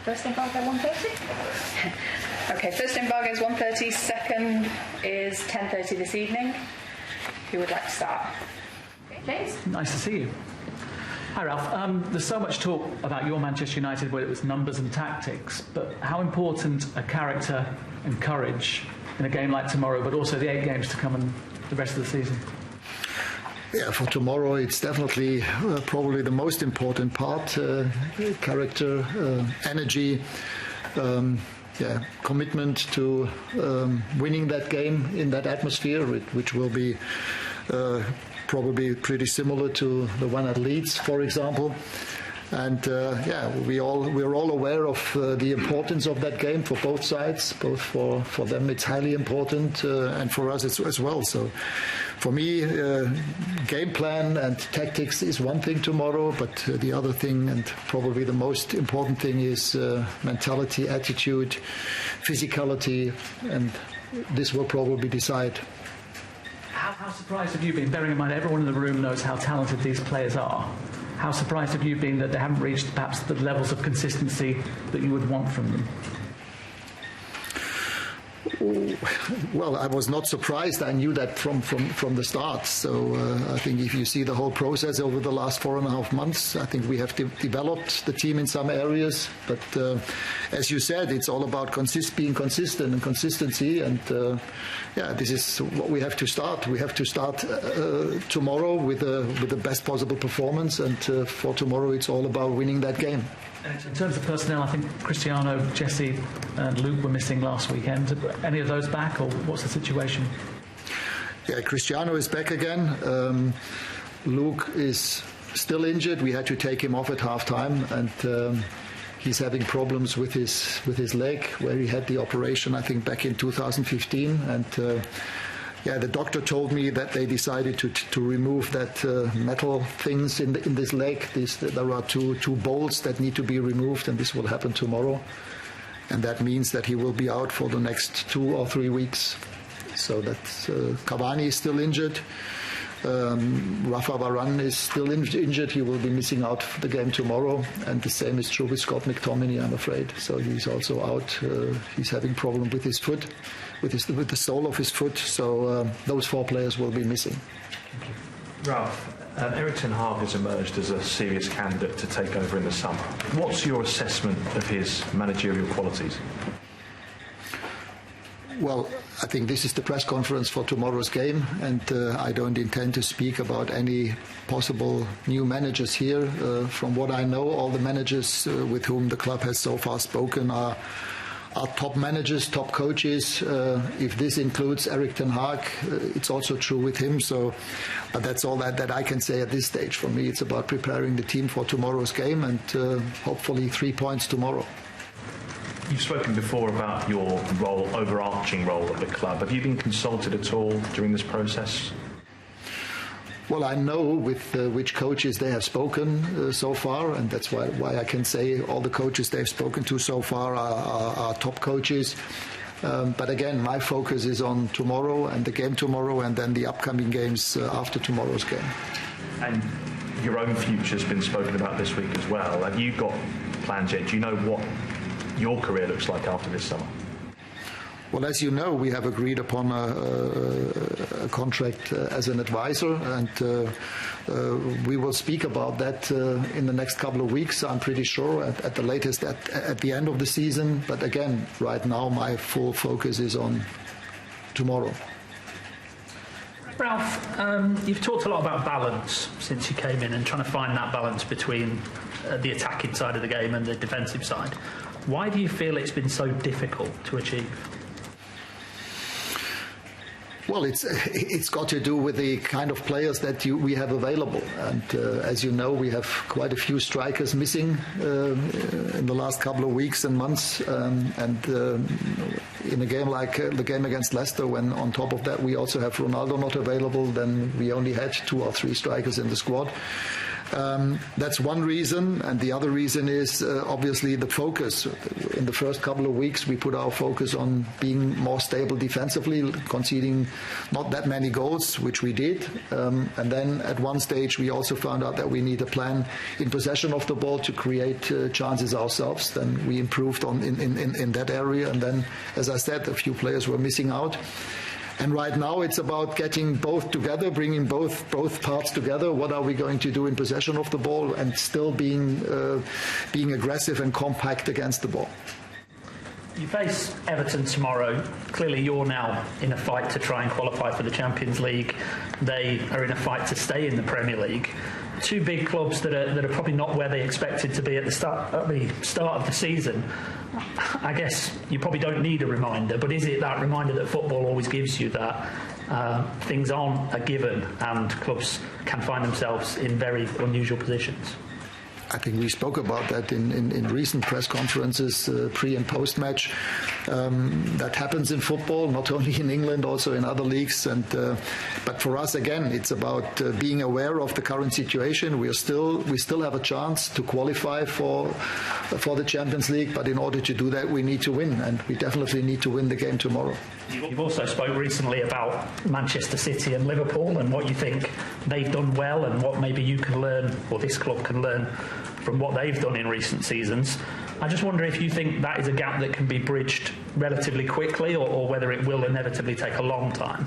First embargo 1:30? Okay, first embargo is 1:30, second is 10:30 this evening. Who would like to start? James? Nice to see you. Hi, Ralf. There's so much talk about your Manchester United, whether it was numbers and tactics, but how important are character and courage in a game like tomorrow, but also the 8 games to come and the rest of the season? Yeah, for tomorrow it's definitely probably the most important part. Character, energy, commitment to winning that game in that atmosphere, which will be probably pretty similar to the one at Leeds, for example. And we're all aware of the importance of that game for both sides. Both for them it's highly important, and for us as well. So for me, game plan and tactics is one thing tomorrow, but the other thing, and probably the most important thing, is mentality, attitude, physicality, and this will probably decide. How surprised have you been, bearing in mind everyone in the room knows how talented these players are? How surprised have you been that they haven't reached perhaps the levels of consistency that you would want from them? Well, I was not surprised. I knew that from the start. So I think if you see the whole process over the last 4.5 months, I think we have developed the team in some areas. But as you said, it's all about being consistent and consistency. And this is what we have to start. We have to start tomorrow with the best possible performance. And for tomorrow, it's all about winning that game. In terms of personnel, I think Cristiano, Jesse and Luke were missing last weekend. Any of those back, or what's the situation? Yeah, Cristiano is back again. Luke is still injured. We had to take him off at half-time, and he's having problems with his leg, where he had the operation, I think, back in 2015. And the doctor told me that they decided to remove that metal things in this leg. There are two bolts that need to be removed, and this will happen tomorrow. And that means that he will be out for the next 2 or 3 weeks. So that's Cavani is still injured. Rafa Varane is still injured. He will be missing out for the game tomorrow. And the same is true with Scott McTominay, I'm afraid. So he's also out. He's having problem with his foot, with the sole of his foot. So those 4 players will be missing. Ralf, Erik ten Hag has emerged as a serious candidate to take over in the summer. What's your assessment of his managerial qualities? Well, I think this is the press conference for tomorrow's game, and I don't intend to speak about any possible new managers here. From what I know, all the managers with whom the club has so far spoken are top managers, top coaches. If this includes Erik ten Hag, it's also true with him. But that's all that I can say at this stage. For me, it's about preparing the team for tomorrow's game, and hopefully 3 points tomorrow. You've spoken before about your overarching role at the club. Have you been consulted at all during this process? Well, I know with which coaches they have spoken so far, and that's why I can say all the coaches they've spoken to so far are top coaches. But again, my focus is on tomorrow and the game tomorrow, and then the upcoming games after tomorrow's game. And your own future's been spoken about this week as well. Have you got plans yet? Do you know what your career looks like after this summer? Well, as you know, we have agreed upon a contract as an advisor, and we will speak about that in the next couple of weeks, I'm pretty sure, at the latest at the end of the season. But again, right now, my full focus is on tomorrow. Ralf, you've talked a lot about balance since you came in and trying to find that balance between the attacking side of the game and the defensive side. Why do you feel it's been so difficult to achieve? Well, it's got to do with the kind of players that we have available. And as you know, we have quite a few strikers missing in the last couple of weeks and months. And in a game like the game against Leicester, when on top of that we also have Ronaldo not available, then we only had 2 or 3 strikers in the squad. That's one reason, and the other reason is obviously the focus. In the first couple of weeks, we put our focus on being more stable defensively, conceding not that many goals, which we did. And then at one stage, we also found out that we need a plan in possession of the ball to create chances ourselves. Then we improved in that area. And then, as I said, a few players were missing out. And right now it's about getting both together, bringing both parts together. What are we going to do in possession of the ball and still being aggressive and compact against the ball? You face Everton tomorrow. Clearly you're now in a fight to try and qualify for the Champions League. They are in a fight to stay in the Premier League. Two big clubs that are probably not where they expected to be at the start of the season. I guess you probably don't need a reminder, but is it that reminder that football always gives you, that things aren't a given and clubs can find themselves in very unusual positions? I think we spoke about that in recent press conferences, pre and post match. That happens in football, not only in England, also in other leagues. But for us, again, it's about being aware of the current situation. We still have a chance to qualify for the Champions League. But in order to do that, we need to win, and we definitely need to win the game tomorrow. You've also spoke recently about Manchester City and Liverpool and what you think they've done well and what maybe you can learn, or this club can learn, from what they've done in recent seasons. I just wonder if you think that is a gap that can be bridged relatively quickly, or whether it will inevitably take a long time.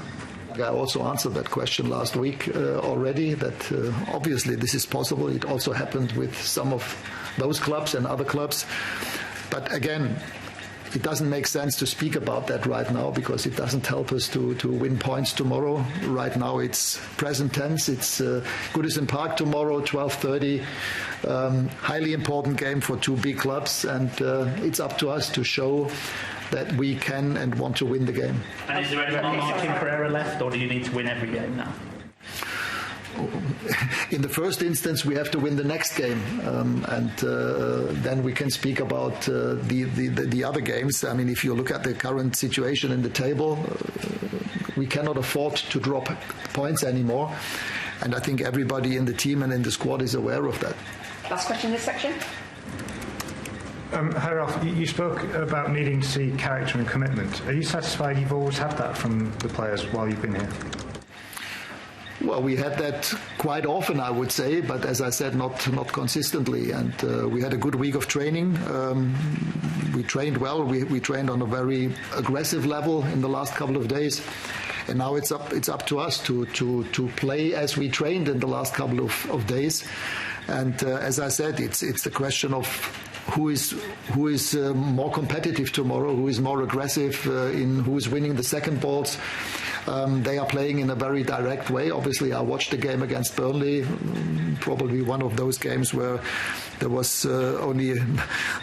I also answered that question last week already, that obviously this is possible. It also happened with some of those clubs and other clubs. But again, it doesn't make sense to speak about that right now, because it doesn't help us to win points tomorrow. Right now it's present tense. It's Goodison Park tomorrow, 12:30. Highly important game for two big clubs, and it's up to us to show that we can and want to win the game. And is there anyone like Pereira left, or do you need to win every game now? In the first instance, we have to win the next game, and then we can speak about the other games. I mean, if you look at the current situation in the table, we cannot afford to drop points anymore, and I think everybody in the team and in the squad is aware of that. Last question in this section. Hi Ralf, you spoke about needing to see character and commitment. Are you satisfied you've always had that from the players while you've been here? Well, we had that quite often, I would say, but as I said, not consistently. And we had a good week of training. We trained well. We trained on a very aggressive level in the last couple of days. And now it's up to us to play as we trained in the last couple of days. And as I said, it's the question of who is more competitive tomorrow, who is more aggressive, who is winning the second balls. They are playing in a very direct way. Obviously, I watched the game against Burnley, probably one of those games where there was only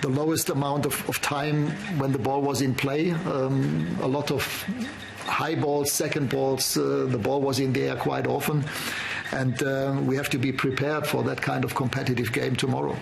the lowest amount of time when the ball was in play. A lot of high balls, second balls, the ball was in the air quite often. And we have to be prepared for that kind of competitive game tomorrow.